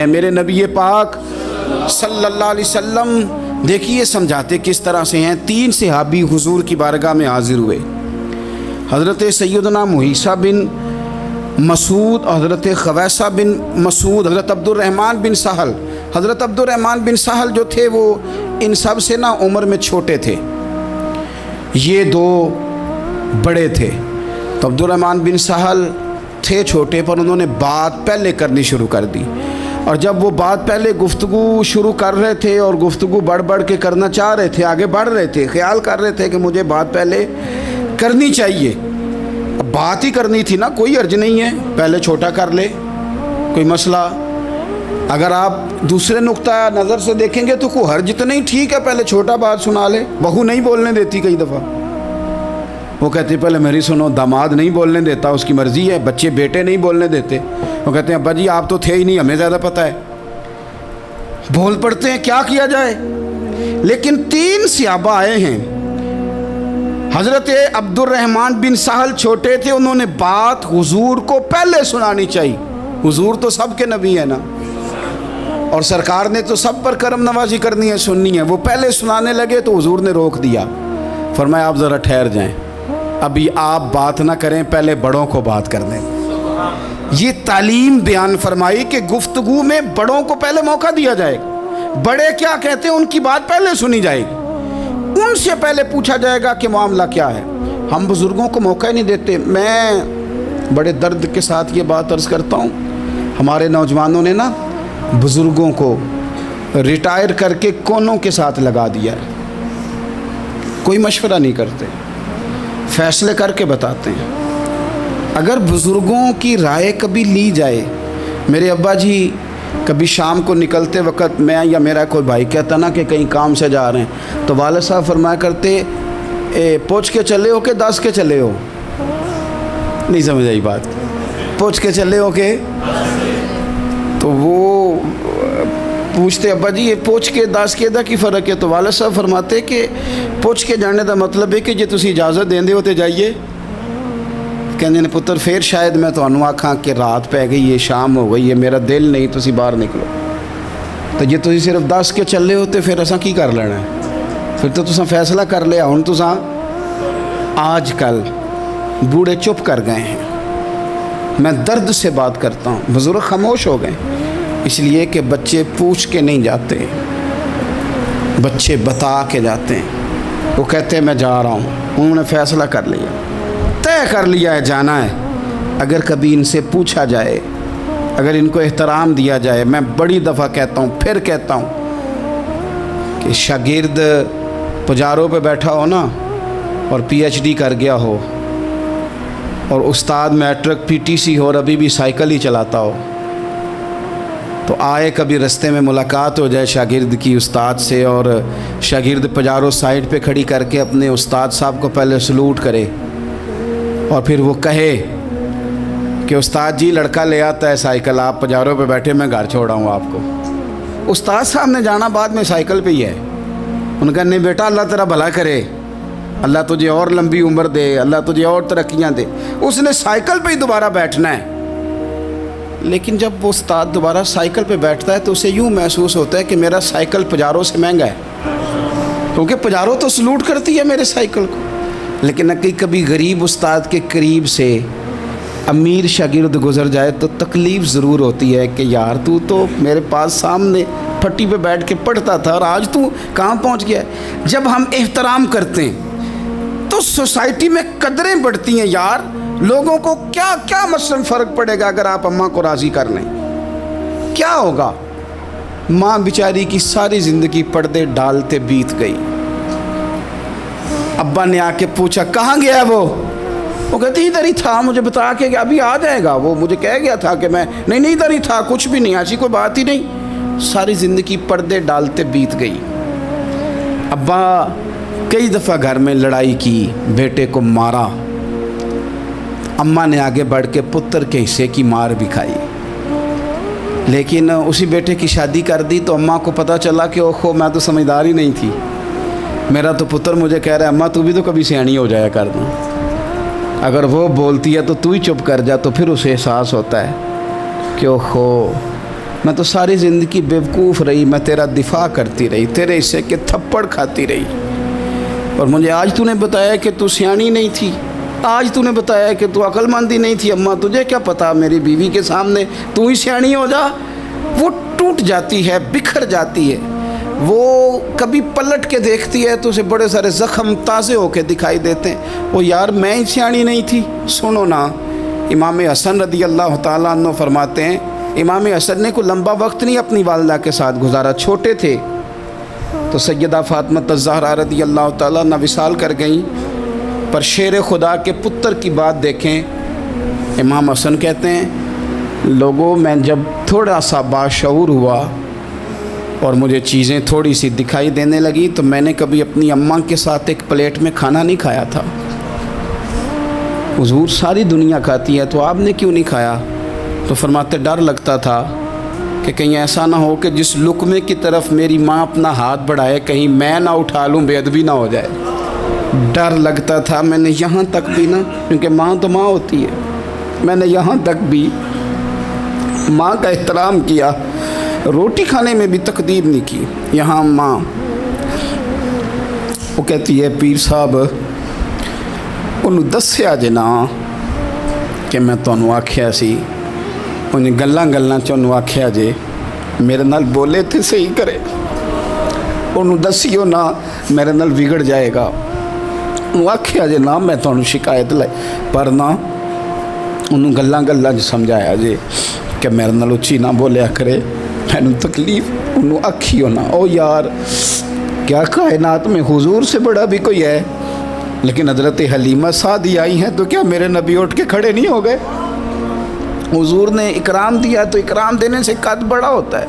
میرے نبی پاک صلی اللہ علیہ وسلم دیکھیے سمجھاتے کس طرح سے ہیں۔ 3 صحابی حضور کی بارگاہ میں حاضر ہوئے، حضرت سیدنا مہیثہ بن مسعود، حضرت خویسہ بن مسعود، حضرت عبد الرحمن بن سہل۔ حضرت عبد الرحمن بن سہل جو تھے وہ ان سب سے نا عمر میں چھوٹے تھے، یہ 2 بڑے تھے۔ تو عبد الرحمن بن سہل تھے چھوٹے پر انہوں نے بات پہلے کرنی شروع کر دی، اور جب وہ بات پہلے گفتگو شروع کر رہے تھے اور گفتگو بڑھ بڑھ کے کرنا چاہ رہے تھے، آگے بڑھ رہے تھے، خیال کر رہے تھے کہ مجھے بات پہلے کرنی چاہیے، اب بات ہی کرنی تھی نا، کوئی حرج نہیں ہے، پہلے چھوٹا کر لے، کوئی مسئلہ۔ اگر آپ دوسرے نقطہ نظر سے دیکھیں گے تو کوئی حرج تو نہیں، ٹھیک ہے پہلے چھوٹا بات سنا لے۔ بہو نہیں بولنے دیتی کئی دفعہ، وہ کہتے ہیں پہلے میری سنو، داماد نہیں بولنے دیتا، اس کی مرضی ہے، بچے بیٹے نہیں بولنے دیتے، وہ کہتے ہیں ابا جی آپ تو تھے ہی نہیں، ہمیں زیادہ پتہ ہے، بول پڑتے ہیں، کیا کیا جائے۔ لیکن 3 صحابہ آئے ہیں، حضرت عبد الرحمن بن سہل چھوٹے تھے، انہوں نے بات حضور کو پہلے سنانی چاہیے، حضور تو سب کے نبی ہے نا، اور سرکار نے تو سب پر کرم نوازی کرنی ہے، سننی ہے۔ وہ پہلے سنانے لگے تو حضور نے روک دیا، فرمایا آپ ذرا ٹھہر جائیں، ابھی آپ بات نہ کریں، پہلے بڑوں کو بات کر دیں۔ یہ تعلیم بیان فرمائی کہ گفتگو میں بڑوں کو پہلے موقع دیا جائے گا، بڑے کیا کہتے ہیں ان کی بات پہلے سنی جائے گی، ان سے پہلے پوچھا جائے گا کہ معاملہ کیا ہے۔ ہم بزرگوں کو موقع ہی نہیں دیتے۔ میں بڑے درد کے ساتھ یہ بات عرض کرتا ہوں، ہمارے نوجوانوں نے نا بزرگوں کو ریٹائر کر کے کونوں کے ساتھ لگا دیا ہے، کوئی مشورہ نہیں کرتے، فیصلے کر کے بتاتے ہیں۔ اگر بزرگوں کی رائے کبھی لی جائے، میرے ابا جی کبھی شام کو نکلتے وقت میں یا میرا کوئی بھائی کہتا نا کہ کہیں کام سے جا رہے ہیں تو والد صاحب فرمایا کرتے پوچھ کے چلے ہو کہ 10 کے چلے ہو، نہیں سمجھ آئی بات، پوچھ کے چلے ہو کہ، تو وہ پوچھتے ابا جی یہ پوچھ کے 10 کے دا کی فرق ہے، تو والد صاحب فرماتے کہ پوچھ کے جانے دا مطلب ہے کہ جے تسی اجازت دیندے ہو تے جائیے، کہندے نے پتر پھر شاید میں تانوں آکھاں کہ رات پہ گئی ہے، شام ہو گئی ہے، میرا دل نہیں، تسی باہر نکلو، تو جے تسی صرف 10 کے چلے ہو تے پھر اساں کی کر لینا ہے، پھر تو تساں فیصلہ کر لیا۔ ہن تساں آج کل بوڑھے چپ کر گئے ہیں، میں درد سے بات کرتا ہوں، بزرگ خاموش ہو گئے، اس لیے کہ بچے پوچھ کے نہیں جاتے، بچے بتا کے جاتے ہیں، وہ کہتے ہیں میں جا رہا ہوں، انہوں نے فیصلہ کر لیا، طے کر لیا ہے جانا ہے۔ اگر کبھی ان سے پوچھا جائے، اگر ان کو احترام دیا جائے، میں بڑی دفعہ کہتا ہوں پھر کہتا ہوں کہ شاگرد پجاروں پہ بیٹھا ہو نا اور PhD کر گیا ہو، اور استاد میٹرک PTC ہو اور ابھی بھی سائیکل ہی چلاتا ہو، تو آئے کبھی رستے میں ملاقات ہو جائے شاگرد کی استاد سے، اور شاگرد پجارو سائڈ پہ کھڑی کر کے اپنے استاد صاحب کو پہلے سلوٹ کرے، اور پھر وہ کہے کہ استاد جی لڑکا لے آتا ہے سائیکل، آپ پجاروں پہ بیٹھے، میں گھر چھوڑا ہوں آپ کو۔ استاد صاحب نے جانا بعد میں سائیکل پہ ہی ہے، ان کا نہیں بیٹا اللہ تیرا بھلا کرے، اللہ تجھے اور لمبی عمر دے، اللہ تجھے اور ترقیاں دے، اس نے سائیکل پہ ہی دوبارہ بیٹھنا ہے۔ لیکن جب وہ استاد دوبارہ سائیکل پہ بیٹھتا ہے تو اسے یوں محسوس ہوتا ہے کہ میرا سائیکل پجاروں سے مہنگا ہے، کیونکہ پجاروں تو سلوٹ کرتی ہے میرے سائیکل کو۔ لیکن کبھی غریب استاد کے قریب سے امیر شاگرد گزر جائے تو تکلیف ضرور ہوتی ہے کہ یار تو میرے پاس سامنے پھٹی پہ بیٹھ کے پڑھتا تھا اور آج تو کہاں پہنچ گیا ہے۔ جب ہم احترام کرتے ہیں تو سوسائٹی میں قدریں بڑھتی ہیں یار، لوگوں کو کیا مثلاً فرق پڑے گا اگر آپ اماں کو راضی کر لیں، کیا ہوگا؟ ماں بیچاری کی ساری زندگی پردے ڈالتے بیت گئی، ابا نے آ کے پوچھا کہاں گیا وہ کہتی ادھر ہی تھا، مجھے بتا کے کہ ابھی آ جائے گا، وہ مجھے کہہ گیا تھا کہ میں نہیں ادھر ہی تھا، کچھ بھی نہیں، ایسی کوئی بات ہی نہیں، ساری زندگی پردے ڈالتے بیت گئی۔ ابا کئی دفعہ گھر میں لڑائی کی، بیٹے کو مارا، اماں نے آگے بڑھ کے پتر کے حصے کی مار بھی کھائی، لیکن اسی بیٹے کی شادی کر دی تو اماں کو پتہ چلا کہ اوہو میں تو سمجھدار ہی نہیں تھی، میرا تو پتر مجھے کہہ رہا ہے اماں تو بھی تو کبھی سیانی ہو جایا کر دوں، اگر وہ بولتی ہے تو ہی چپ کر جا، تو پھر اسے احساس ہوتا ہے کہ اوہو میں تو ساری زندگی بیوقوف رہی، میں تیرا دفاع کرتی رہی، تیرے حصے کے تھپڑ کھاتی رہی، اور مجھے آج تو نے بتایا کہ تو سیانی نہیں تھی، آج تو نے بتایا کہ تو عقل مندی نہیں تھی، اماں تجھے کیا پتا، میری بیوی کے سامنے تو ہی سیانی ہو جا۔ وہ ٹوٹ جاتی ہے، بکھر جاتی ہے، وہ کبھی پلٹ کے دیکھتی ہے تو اسے بڑے سارے زخم تازے ہو کے دکھائی دیتے ہیں، وہ یار میں ہی سیانی نہیں تھی۔ سنو نا، امام حسن رضی اللہ تعالیٰ عنہ فرماتے ہیں، امام حسن نے کوئی لمبا وقت نہیں اپنی والدہ کے ساتھ گزارا، چھوٹے تھے تو سیدہ فاطمہ الزہرا رضی اللہ تعالیٰ عنہ وصال کر گئیں، پر شیر خدا کے پتر کی بات دیکھیں، امام حسن کہتے ہیں لوگوں میں جب تھوڑا سا باشعور ہوا اور مجھے چیزیں تھوڑی سی دکھائی دینے لگی تو میں نے کبھی اپنی اماں کے ساتھ ایک پلیٹ میں کھانا نہیں کھایا تھا۔ حضور ساری دنیا کھاتی ہے تو آپ نے کیوں نہیں کھایا؟ تو فرماتے ڈر لگتا تھا کہ کہیں ایسا نہ ہو کہ جس لقمے کی طرف میری ماں اپنا ہاتھ بڑھائے کہیں میں نہ اٹھا لوں، بے ادبی نہ ہو جائے۔ ڈر لگتا تھا، میں نے یہاں تک بھی نا، کیونکہ ماں تو ماں ہوتی ہے، میں نے یہاں تک بھی ماں کا احترام کیا، روٹی کھانے میں بھی تقدیر نہیں کی۔ یہاں ماں وہ کہتی ہے پیر صاحب انہوں دسیا جے نا کہ میں تانوں آکھیا سی، انہیں گلاں چانوں آکھیا جے میرے نال بولے تھے صحیح کرے، انہوں دسیو نا میرے نال بگڑ جائے گا، انہوں آکھیا جے نا میں تانوں شکایت لائی، پر نا انہوں گلاں سمجھایا جے کہ میرے نال اچھی نہ بولیا کرے، میں تکلیف، انہوں آکھیو نا۔ او یار کیا کائنات میں حضور سے بڑا بھی کوئی ہے؟ لیکن حضرت حلیمہ سعدی آئی ہیں تو کیا میرے نبی اٹھ کے کھڑے نہیں ہو گئے؟ حضور نے اکرام دیا تو اکرام دینے سے قد بڑا ہوتا ہے،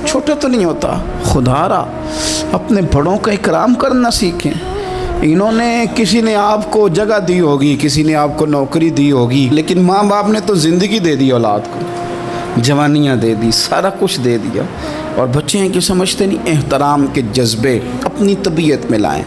چھوٹا تو نہیں ہوتا۔ خدا را اپنے بڑوں کا اکرام کرنا سیکھیں۔ انہوں نے کسی نے آپ کو جگہ دی ہوگی، کسی نے آپ کو نوکری دی ہوگی، لیکن ماں باپ نے تو زندگی دے دی اولاد کو، جوانیاں دے دی، سارا کچھ دے دیا، اور بچے ہیں کہ سمجھتے نہیں۔ احترام کے جذبے اپنی طبیعت میں لائیں۔